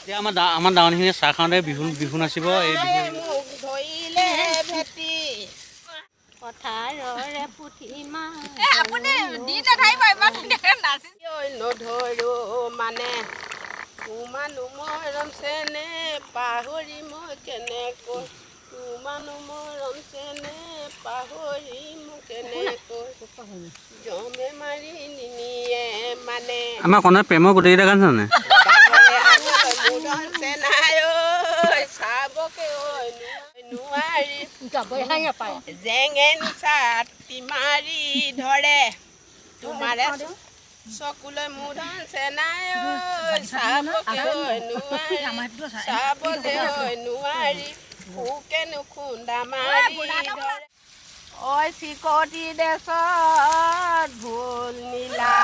আমাৰ ডাঙৰখিনি চাহ খাওঁতে বিহু নাচিব এই মোক ধৰিলে ভেটি পথাৰৰে পুঠি মাছ নধৰো মানে মানুহ মৰম চেনে পাহৰি মই কেনেকৈ মানুহ মৰম চেনে পাহৰি মোক কেনেকৈ জমে মাৰি নিনিয়ে মানে আমাৰ কণত প্ৰেমৰ গোটেইকেইটা গান জানে মুদন চেনাই চাবকে নোৱাৰি জেঙেন চাটি মাৰি ধৰে তোমাৰে চকুলৈ মুদন চেনাই চাবকে নোৱাৰি ভোকেনো খুন্দা মাৰি ধৰে ঐ চিকটি দেশত ভুল নীলা